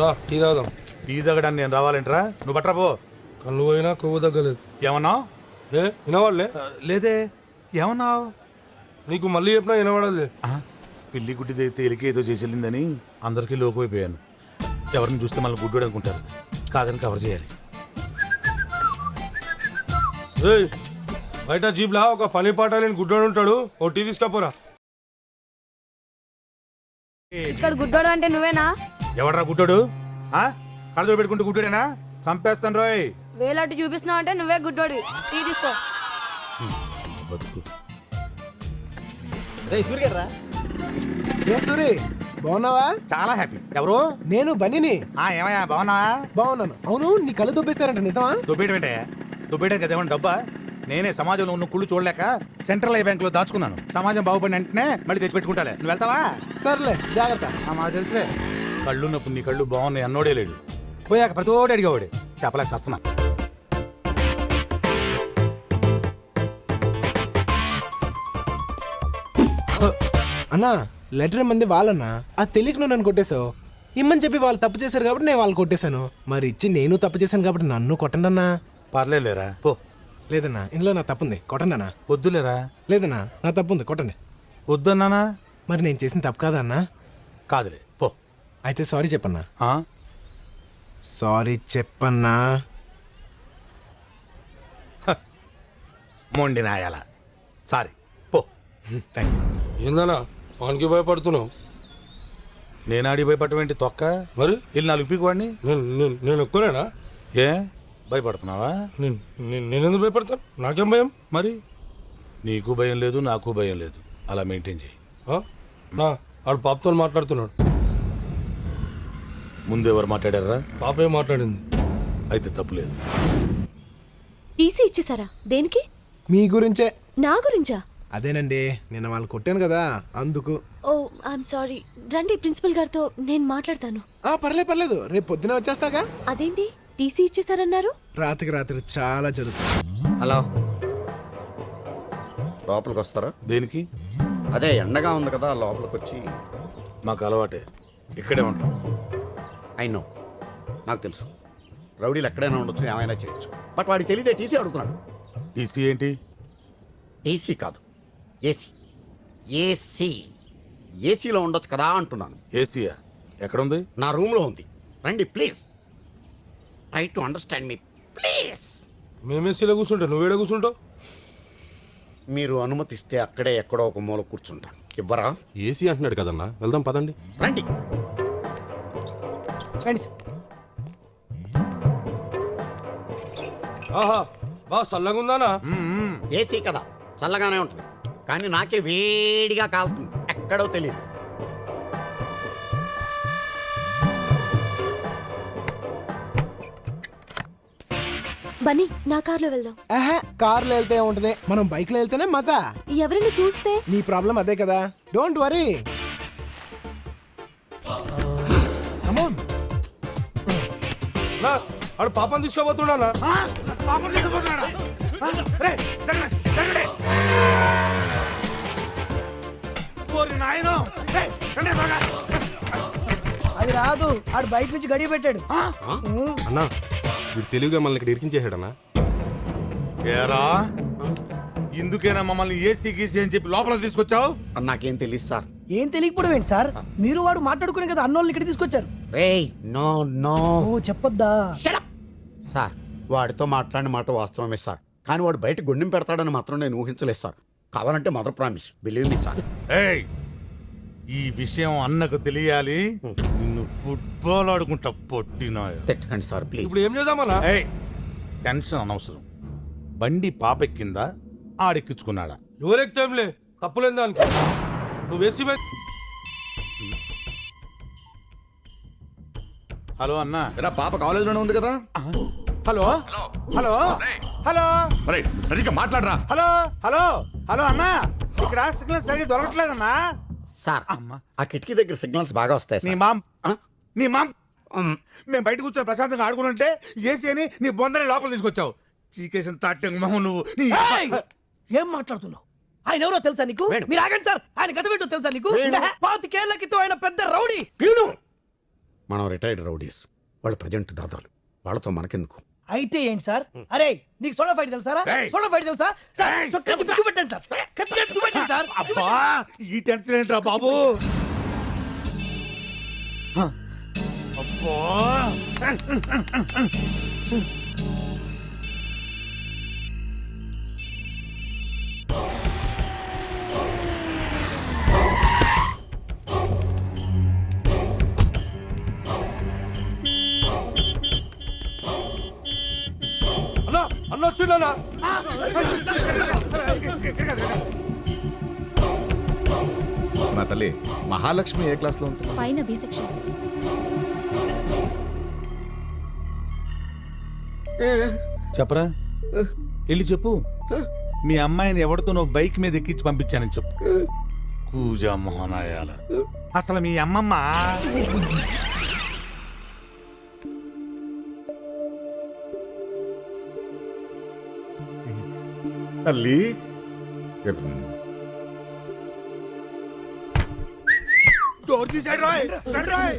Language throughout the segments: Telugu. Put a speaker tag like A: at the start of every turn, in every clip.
A: రా టీ తాగుదాం.
B: టీ తగ్గడానికి నేను రావాలంటరా? నువ్వు పట్టరా పో.
A: కళ్ళు పోయినా కొవ్వు తగ్గలేదు.
B: ఏమన్నావు?
A: ఏ వినవాళ్ళే?
B: లేదే. ఏమన్నావు?
A: నీకు మళ్ళీ చెప్పినా వినవాడలే.
B: పిల్లి గుడ్డి తేలిక ఏదో చేసేళ్ళిందని అందరికీ లోకమైపోయాను. ఎవరిని చూస్తే మళ్ళీ గుడ్డు అనుకుంటారు. కాదని కవర్ చేయాలి.
A: బయట జీప్లా ఒక పని పాట లేని గుడ్డోడు ఉంటాడు. O T తీసుకపోరా.
C: ఇక్కడ గుడ్డోడు అంటే నువ్వేనా?
B: ఎవడరా గుడ్డోడు? కళ్ళతో పెట్టుకుంటూ గుడ్డోడేనా? చంపేస్తాను రోయ్.
C: వేలట్టు చూపిస్తున్నావు అంటే నువ్వే గుడ్డోడు. టీ తీసుకో.
B: బతుకు.
D: సూరి బాగున్నావా?
B: చాలా హ్యాపీ. ఎవరు?
D: నేను బన్నీని.
B: ఏమయ్యా బాగున్నావా?
D: బాగున్నాను. అవును నీ కళ్ళు దొబ్బేశారంట నిజమా?
B: దుబ్బేయటంటే దుబ్బేయడం కదా ఏమన్నా డబ్బా? నేనే సమాజంలో ఉన్న కుళ్ళు చూడలేక సెంట్రల్ ఐ బ్యాంక్ లో దాచుకున్నాను. సమాజం బాగుపడిన వెంటనే మళ్ళీ తెచ్చిపెట్టుకుంటాలే. నువ్వు వెళ్తావా?
D: సర్లే జాగ్రత్త.
B: మాకు తెలుసులే. కళ్ళున్నప్పుడు నీ కళ్ళు బాగున్నాయి అన్నోడే లేడు. పోయాక ప్రతోడు అడిగేవాడే. చెప్పలేక వస్తున్నా.
D: అన్నా లెటర్ మంది వాళ్ళన్నా. అది తెలియక నువ్వు నన్ను కొట్టేశావు. ఇమ్మని చెప్పి వాళ్ళు తప్పు చేశారు కాబట్టి నేను వాళ్ళు కొట్టేశాను. మరి ఇచ్చి నేను తప్పు చేశాను కాబట్టి నన్ను కొట్టండి అన్నా.
B: పర్లేదులేరా పో.
D: లేదన్నా ఇందులో నా తప్పుంది, కొట్టండి అన్నా.
B: వద్దులేరా.
D: లేదన్నా నా తప్పుంది, కొట్టండి.
B: వద్దన్నానా?
D: మరి నేను చేసిన తప్పు కాదా అన్నా?
B: కాదులే పో.
D: అయితే సారీ చెప్పన్నా.
B: ఆ?
D: సారీ చెప్పన్నా.
B: మొండి నాయాల. సారీ పో.
A: ఏందన్నా వానికి భయపడుతున్నావు?
B: నేను ఆడి భయపడటం ఏంటి తొక్క?
A: మరి
B: వెళ్ళి 4 పీకు వాడిని.
A: నేను ఎక్కువనేనా?
B: ఏ భయపడుతున్నావా?
A: నేనెందుకు భయపడతాను? నాకేం భయం?
B: మరి నీకు భయం లేదు, నాకు భయం లేదు. అలా మెయింటైన్ చేయి.
A: ఆడు పాపతో మాట్లాడుతున్నాడు.
B: ముందెవరు మాట్లాడారా?
A: పాపే మాట్లాడింది.
B: అయితే తప్పులేదు.
E: టీసీ ఇచ్చేసారా? దేనికి?
D: మీ గురించే.
E: నా గురించా?
D: అదేనండి నిన్న వాళ్ళు కొట్టాను కదా అందుకు.
E: ఓ ఐఎమ్ సారీ. రండి ప్రిన్సిపల్ గారితో నేను మాట్లాడతాను.
D: పర్లేదు రేపు పొద్దున వచ్చేస్తాగా.
E: అదేంటి టీసీ ఇచ్చేసారన్నారు?
D: రాత్రికి చాలా జరుగుతుంది.
F: హలో, లోపలికి వస్తారా?
B: దేనికి?
F: అదే ఎండగా ఉంది కదా, లోపలికి వచ్చి.
B: మాకు అలవాటే, ఇక్కడే ఉంటాం.
F: నో నాకు తెలుసు, రౌడీలు ఎక్కడైనా ఉండొచ్చు, ఏమైనా చేయొచ్చు. బట్ వాడికి తెలియదే టీసీ అడుగుతున్నాడు.
B: టీసీ ఏంటి?
F: టీసీ కాదు, ఏసీ. ఏసీ ఏసీలో ఉండొచ్చు కదా అంటున్నాను.
B: ఏసీయా? ఎక్కడుంది?
F: నా రూమ్లో ఉంది. రండి please. Try to understand me please.
A: మేమేసీలో కూర్చుంటా, నువ్వేడ కూర్చుంటావు?
F: మీరు అనుమతిస్తే అక్కడే ఎక్కడో ఒక మూల కూర్చుంటాను. ఇవ్వరా?
G: ఏసీ అంటున్నాడు కదన్నా, వెళ్దాం పదండి.
F: రండి.
A: ఆహా బా చల్లగా ఉందానా?
F: ఏసీ కదా, చల్లగానే ఉంటుంది. కానీ నాకే వేడిగా కాలుతుంది, ఎక్కడో తెలియదు.
E: బన్నీ నా కార్లో వెళ్దాం.
D: కార్లో వెళ్తే ఉంటది, మనం బైక్ లో వెళ్తేనే మజా.
E: ఎవరైనా చూస్తే?
D: నీ ప్రాబ్లం అదే కదా, డోంట్ వరీ.
A: ఆడు పాపని తీసుకోబోతున్నా.
H: అది రాదు, ఆడు బయట నుంచి గడియ పెట్టాడు.
G: అన్నా వీడు తెలివిగా మనల్ని ఇక్కడ ఇరికించేసాడన్నా.
B: ఏరా ఇందుకేనా మమ్మల్ని ఏసీ గీసీ అని చెప్పి లోపల తీసుకొచ్చావు?
F: నాకేం తెలియదు సార్.
H: ఏం తెలియకపోవడం ఏంటి సార్? మీరు వాడు మాట్లాడుకునే కదా అన్నోళ్ళని ఇక్కడ తీసుకొచ్చారు.
F: రేయ్ నో నో,
H: ఓ చెప్పొద్దా?
F: సార్ వాడితో మాట్లాడిన మాట వాస్తవమే సార్, కానీ వాడు బయట గుండెం పెడతాడని మాత్రం నేను ఊహించలేదు సార్. కావాలంటే mother promise, believe me sir.
B: ఏయ్ ఈ విషయం అన్నకు తెలియాలి. నిన్ను ఫుట్బాల్ ఆడుకుంటా పొట్టినా.
F: తిట్టకండి సార్ ప్లీజ్.
A: ఇప్పుడు ఏం చేద్దామన్నా?
B: ఏయ్ టెన్షన్ అనవసరం. బండి పాపెక్కిందా ఆడెక్కించుకున్నాడా?
A: ఎవరెక్తేంలే, తప్పులేదు దానికి. నువ్వు వేసి
B: హలో అన్నా.
I: పాప కాలేజీలోనే ఉంది కదా.
B: హలో హలో హలో
I: సరిగ్గా మాట్లాడరా.
B: హలో హలో హలో అన్నా, ఇక్కడ సిగ్నల్ సరిగ్గా దొరకట్లేదన్నా.
F: సార్ ఆ కిటికీ దగ్గర సిగ్నల్స్ బాగా వస్తాయి.
B: నీ మామ్ నీ మామ్ మేము బయట కూర్చొని ప్రశాంతంగా ఆడుకుంటుంటే ఏసీ అని నీ బొందని లోపల తీసుకొచ్చావు. చీకేసిన తాటంగ్ మొహం నువ్వు.
H: ఏం మాట్లాడుతున్నావు? ఆయన ఎవరో తెలుసా నీకు? మీరు ఆగండి సార్, ఆయన గత ఏంటో తెలుసా నీకు? 25 ఏళ్ల క్రితం ఆయన పెద్ద రౌడీ.
F: మనం రిటైర్డ్ రౌడీస్, వాళ్ళు ప్రజెంట్ దాదాలు, వాళ్ళతో మనకెందుకు?
H: అయితే ఏంటి సార్? అరే నీకు సోడా ఫైట్ తెలుసా? సోడా ఫైట్ తెలుసా సార్? కత్తి చూపెట్టండి సార్, కత్తి చూపెట్టండి సార్.
B: అబ్బా ఈ టెన్షన్ ఏంట్రా బాబు? అబ్బా
A: అన్నా అన్న వచ్చిందన్నా.
I: నా తల్లి మహాలక్ష్మి ఏ క్లాస్ లో ఉంటుంది?
E: పైన బి సెక్షన్.
B: చెప్పరా, వెళ్ళి చెప్పు. మీ అమ్మాయిని ఎవరితో నువ్వు బైక్ మీద ఎక్కించి పంపించానని చెప్పు. కూజా మోహనాయాల. అసలు మీ అమ్మమ్మ
I: తల్లి
B: డోర్ తీసాడు రాయ్. రండి రాయ్.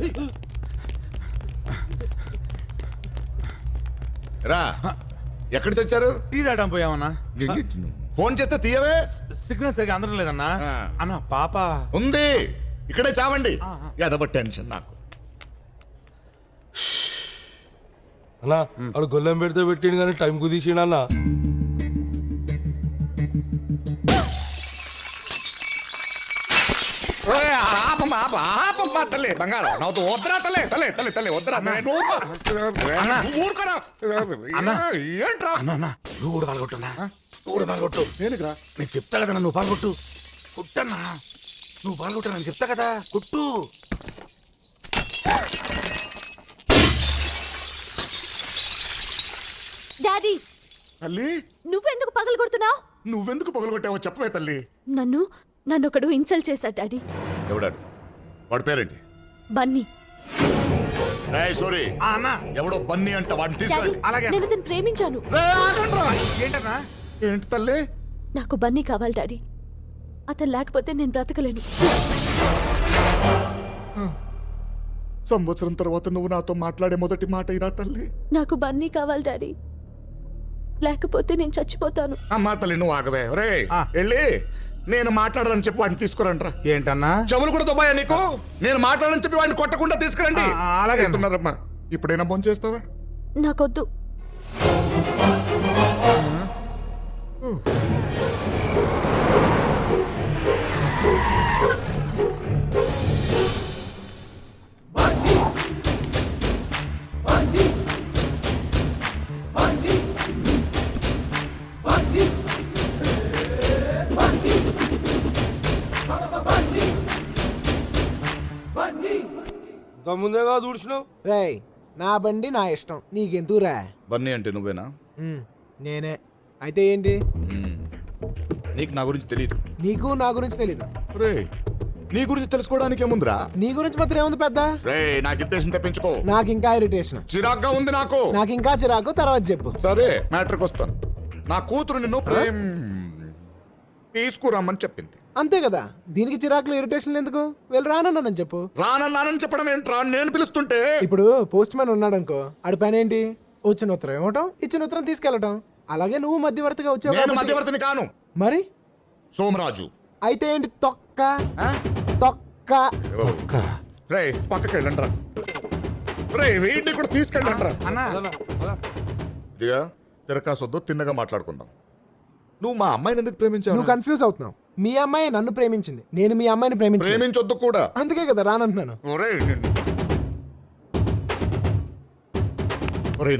I: రా, ఎక్కడ చచ్చారు?
B: టీ తాగడం పోయామన్నా.
I: ఫోన్ చేస్తే తీయవే.
B: సిగ్నల్ సరిగా అందడం లేదన్నా.
I: ఆ.
B: అన్న పాప
I: ఉంది, ఇక్కడే చావండి. ఎదవ టెన్షన్ నాకు.
A: అన్నా వాడు గొల్లెం పెడితే పెట్టిండు కానీ టైం కుదిసిండు అన్న.
I: తల్లి బంగారం నవ్వుతూ వద్దరా తల్లి, తల్లి తల్లి తల్లి వద్దరా. ఊరుకోరా. ఏంట్రా?
B: అన్న అన్న నువ్వు కూడా పాల్గొట్టున్నా. నువ్వు కూడా పాల్గొట్టు.
I: దేనికిరా?
B: నేను చెప్తా కదా, నువ్వు పాల్గొట్టు. కుట్టన్నా, నువ్వు పాల్గొట్టు. నేను చెప్తా కదా, కుట్టు.
E: డాడీ,
I: తల్లి
E: నువ్వెందుకు పగలు కొడుతున్నావు?
I: నువ్వెందుకు పగలగొట్టావో చెప్పవే తల్లి.
E: నన్ను ఒకడు ఇన్సల్ట్ చేశాడు డాడీ.
I: ఎవడాడు? వాడి పేరేంటి?
E: బన్నీ.
I: సారీ
B: ఆ అన్న
I: ఎవడో బన్నీ అంట, వాడిని
E: డాడీ,
I: తీసుకురండి.
B: అలాగే.
E: నేను అతను ప్రేమించాను.
B: ఏంటన్నా?
I: ఏంటి తల్లి?
E: నాకు బన్నీ కావాలి డాడీ. అతను లేకపోతే నేను బ్రతకలేను.
I: సంవత్సరం తర్వాత నువ్వు నాతో మాట్లాడే మొదటి మాట ఇదా తల్లి?
E: నాకు బన్నీ కావాలి డాడీ, లేకపోతే నేను చచ్చిపోతాను.
I: అమ్మా తల్లి నువ్వు ఆగవే. రే వెళ్ళి నేను మాట్లాడాలని చెప్పి వాడిని తీసుకురండి.
B: ఏంటన్నా?
I: చెవులు కూడా దుబాయా నీకు? నేను మాట్లాడని చెప్పి వాడిని కొట్టకుండా తీసుకురండి.
B: అలాగే
I: అంటున్నారమ్మా. ఇప్పుడైనా ఫోన్ చేస్తావా?
E: నాకొద్దు.
A: ముందేగా చూసినావు.
D: రేయ్, నా బండి నా ఇష్టం, నీకెందుకురా?
I: బన్నీ అంటే నువ్వేనా?
D: నేనే. అయితే ఏంటి?
I: నీకు నా గురించి తెలియదు.
D: నీకు నా గురించి తెలీదు.
I: రే నీ గురించి తెలుసుకోవడానికి ఏముందిరా?
D: నీ గురించి మాత్రం ఏముంది పెద్ద?
I: రే నాకు ఇంప్రెషన్ తెప్పించుకో.
D: నాకు ఇంకా ఇరిటేషన్.
I: చిరాగ్గా ఉంది నాకు.
D: నాకు ఇంకా చిరాకు, తర్వాత చెప్పు.
I: సరే మ్యాటర్కి వస్తాను. నా కూతురు నిన్ను తీసుకురమ్మని చెప్పింది.
D: అంతే కదా, దీనికి చిరాకులు ఇరిటేషన్ ఎందుకు? వెళ్ళి రానన్నానని చెప్పు.
I: రానన్నానని చెప్పడం ఏంట్రా? నేను పిలుస్తుంటే.
D: ఇప్పుడు పోస్ట్ మ్యాన్ ఉన్నాడు అనుకో, ఆడి పని ఏంటి? వచ్చిన ఉత్తరం ఇవ్వటం, ఇచ్చిన ఉత్తరం తీసుకెళ్లటం. అలాగే నువ్వు మధ్యవర్తిగా వచ్చావు
I: నేను
D: కాబట్టి-
I: మధ్యవర్తిని కాను.
D: మరి
I: సోమరాజు.
D: అయితే ఏంటి? తొక్క
I: ఆ?
D: తొక్క.
I: రే పక్కకి వెళ్ళండి రా. రే వీటిని కూడా తీసుకెళ్ళండి రా.
B: అన్నా
I: దిగా తిరకాసొద్దు, తిన్నగా మాట్లాడుకుందాం. నువ్వు మా అమ్మాయిని ఎందుకు ప్రేమించావు?
D: నువ్వు కన్ఫ్యూజ్ అవుతున్నావు. మీ అమ్మాయి నన్ను ప్రేమించింది, నేను మీ అమ్మాయిని ప్రేమించింది.
I: ప్రేమించొద్దు కూడా.
D: అందుకే కదా రానంటున్నాను.
I: ఒరే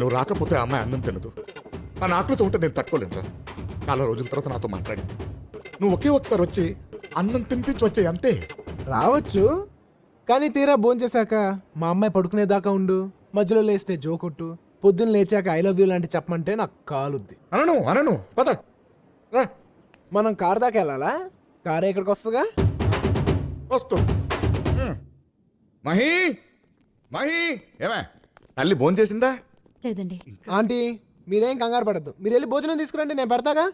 I: నువ్వు రాకపోతే ఆ అమ్మాయి అన్నం తినదు. ఆ ఆకలితో ఉంటే నేను తట్టుకోలేనురా. చాలా రోజుల తర్వాత నాతో మాట్లాడింది. నువ్వు ఒకే ఒకసారి వచ్చి అన్నం తినిపించి వచ్చాయి అంతే.
D: రావచ్చు, కానీ తీరా భోంచేశాక మా అమ్మాయి పడుకునేదాకా ఉండు, మధ్యలో లేస్తే జోకొట్టు, పొద్దున్న లేచాక ఐ లవ్ యూ లాంటి చెప్పమంటే నాకు కాలుద్ది.
I: అనను పద రా.
D: మనం కార్ దాకా వెళ్ళాలా? కార్ ఎక్కడికి వస్తుందిగా.
I: వస్తూ మహి మహి ఏమే తల్లి భోంచేసిందా?
E: లేదండి.
D: ఆంటీ మీరేం కంగారు పడద్దు, మీరు వెళ్ళి భోజనం తీసుకురండి, నేను పెడతాగా.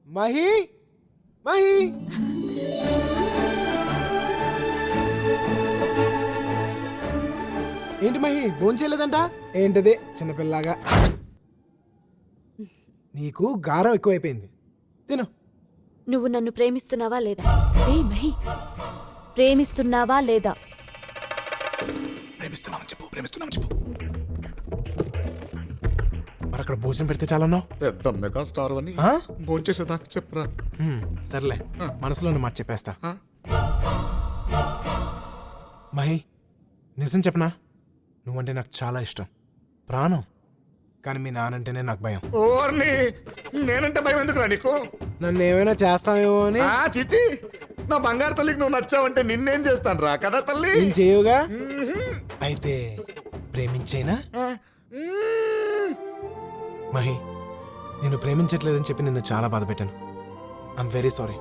D: మహి మహి ఏంటి మహి భోంచేయలేదంట? ఏంటది చిన్నపిల్లగా? నీకు గారం ఎక్కువైపోయింది. తిను.
E: నువ్వు నన్ను ప్రేమిస్తున్నావా లేదా? ఏ మహి, ప్రేమిస్తున్నావా లేదా?
D: మరి అక్కడ భోజనం పెడితే చాలన్నావు.
I: పెద్ద మెగా స్టార్ అని
D: ఆ?
I: భోంచేసేదాకా చెప్పరా.
D: సర్లే, మనసులోని మాట చెప్పేస్తా. మహి, నిజం చెప్పనా? నువ్వంటే నాకు చాలా ఇష్టం, ప్రాణం. కానీ మీ నానంటేనే నాకు భయం.
I: ఓర్ని నేనంటే భయం ఎందుకురా నీకు?
D: నన్ను ఏమైనా చేస్తావేమో అని.
I: చిచి, నా బంగారు తల్లికి నువ్వు నచ్చావంటే నిన్నేం చేస్తాను రా కదా తల్లి.
D: నేను చేయవుగా. అయితే ప్రేమించేనా? మహి, నేను ప్రేమించట్లేదని చెప్పి నిన్ను చాలా బాధ పెట్టాను. I'm very sorry.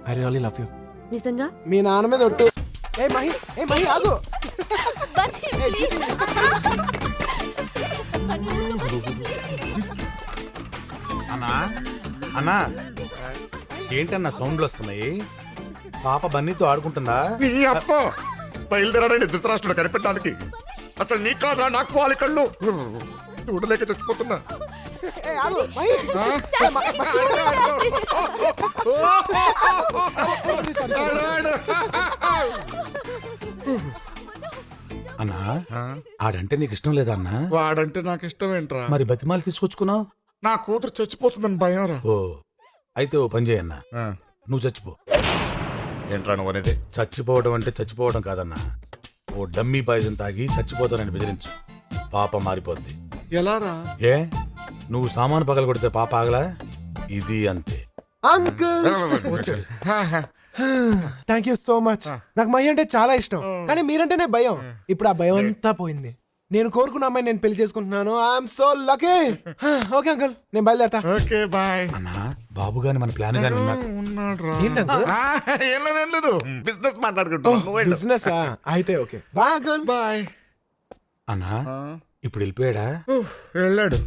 D: I really love you.
E: నిజంగా?
D: మీ నాన్న మీద ఒట్టు. ఏ మహి, ఆగు.
B: అన్నా అన్నా, ఏంటన్నా సౌండ్లు వస్తున్నాయి? పాప బన్నీతో ఆడుకుంటుందా?
I: నీ అప్ప బయలుదేరాడని ధృతరాష్ట్రుడు కనిపెట్టడానికి. అసలు నీ కాదురా నాకు వాలి కళ్ళు. చూడలేక చచ్చిపోతున్నా.
B: అన్నా, ఆడంటే నీకు ఇష్టం లేదా అన్నా?
I: వాడంటే నాకు ఇష్టం ఏంట్రా?
B: మరి బతిమాలు తీసుకొచ్చుకున్నావు?
I: నా కూతురు చచ్చిపోతుందని భయం రా.
B: ఓ, అయితే ఓ పని చేయన్నా, నువ్వు చచ్చిపో.
I: ఏంట్రా నువ్వు అనేది?
B: చచ్చిపోవడం అంటే చచ్చిపోవడం కాదన్నా, ఓ డమ్మీ పాయిజన్ తాగి చచ్చిపోతానని బెదిరించు. పాప మారిపోద్ది.
I: ఎలా రా?
B: ఏ, నువ్వు సామాను పగల కొడితే పాప ఆగలా? ఇది అంతే.
D: Uncle, thank you so much. నాకు మహి అంటే చాలా ఇష్టం, కానీ మీరంటేనే భయం. ఇప్పుడు ఆ భయం అంతా పోయింది. నేను కోరుకున్న అమ్మాయి నేను పెళ్లి చేసుకుంటున్నాను. I'm so lucky. Okay uncle, నేను బయలుదేరతా.
I: Okay bye.
B: అన్నా, బాబు గాని మన ప్లాన్ గాని ఉన్నాడు.
D: ఏంటి అంకుల్?
I: ఏం లేదు బిజినెస్ మాట్లాడుకుంటా.
D: బిజినెస్? అయితే ఓకే బాయ్ అంకుల్.
I: బాయ్.
B: అన్నా, ఇప్పుడు వెళ్ళిపోయాడా?
I: వెళ్ళాడు.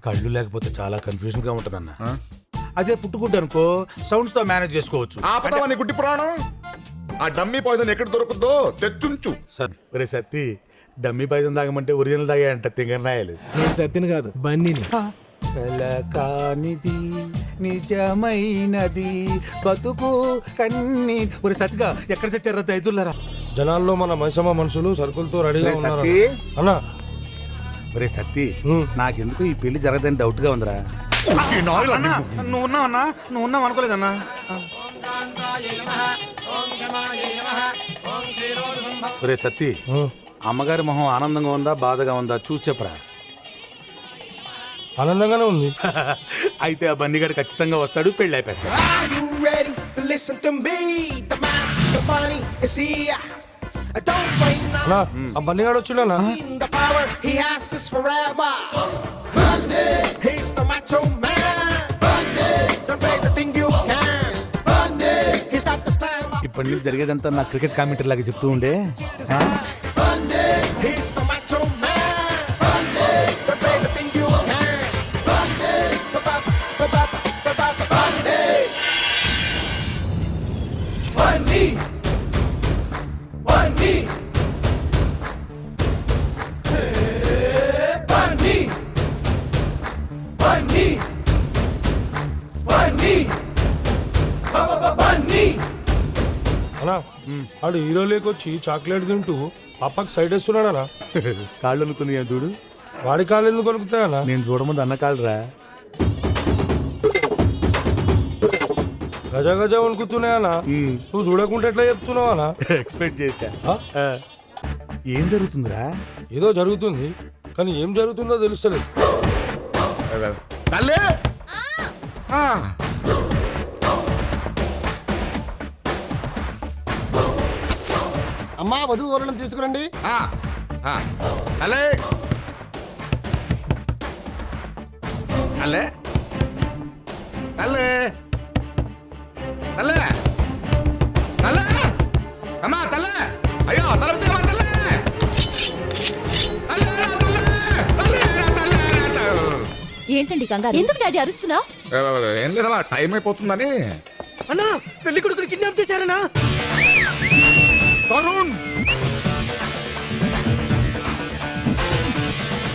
B: కళ్ళు లేకపోతే చాలా కన్ఫ్యూజన్ గా ఉంటదన్న. అదే పుట్టుకుంటు అనుకో, సౌండ్స్ తో మేనేజ్ చేసుకోవచ్చు.
I: ఆపదావా నీ గుడ్డి పురాణం? ఆ డమ్మీ పాయిజన్ ఎక్కడ దొరుకుతుందో తెచ్చుంచు.
B: సార్, ఒరే సత్తి, డమ్మీ పాయిజన్ తాగమంటే ఒరిజినల్ తాగాయంట తింగరాయలు.
D: నేను సత్తిని కాదు, బన్నీని.
B: కానిది నిజమైనది బతుకు కన్ని. ఒరే సత్తిగా, ఎక్కడ చచ్చారా దైదులరా?
A: జనాల్లో మన మైసమ్మ మనుషులు సరుకులతో రెడీగా ఉన్నారు
B: సత్తి,
A: అన్నా.
B: ఒరే సత్తి, నాకెందుకు ఈ పెళ్లి జరగదని డౌట్ గా ఉందిరా. నువ్వు ఉన్నావన్నా? నువ్వు ఉన్నావు అనుకోలేదన్నా. ఒరే సత్తి, అమ్మగారి మొహం ఆనందంగా ఉందా బాధగా ఉందా చూసి చెప్పరా.
A: ఆనందంగానే ఉంది.
B: అయితే ఆ బన్నీగాడు ఖచ్చితంగా వస్తాడు, పెళ్లి అయిపోతాడు.
A: అన్నా, ఆ బన్నీగాడు వచ్చిండనా?
B: ఇప్పటి నుంచి జరిగేదంతా నా క్రికెట్ కామెంటరీ లాగా చెప్తూ ఉండే.
A: అన్నా, ఆడు హీరో లేకొచ్చి చాక్లెట్ తింటూ పాపకి సైడ్ వేస్తున్నాడనా?
B: కాళ్ళు వణుకుతున్నాయి చూడు.
A: వాడి కాళ్ళు ఎందుకు కొనుకుతాయన్నా?
B: నేను చూడముందు అన్న కాళ్ళరా.
A: గజ గజ వణుకుతున్నాయన్నా. నువ్వు చూడకుంటే ఎట్లా చెప్తున్నావా?
B: ఎక్స్పెక్ట్ చేశా.
A: ఆ?
B: ఏం జరుగుతుందిరా?
A: ఏదో జరుగుతుంది, కానీ ఏం జరుగుతుందో తెలుస్తలేదు.
I: తల్లి,
H: అమ్మా వధువు వరుణం తీసుకురండి.
I: తల్లి, తల్లి, తల్లి, తల్లి, తల్లి, అమ్మా తల్లి, అయ్యో తల తల్లి,
E: ఏంటండి కంగారు? ఎందుకు డాడీ అరుస్తున్నా?
I: ఏం లేదమ్మా, టైం అయిపోతుందని.
H: అన్నా, పెళ్లి కొడుకుని కిడ్నాప్ చేశారనా?
I: తరుణ్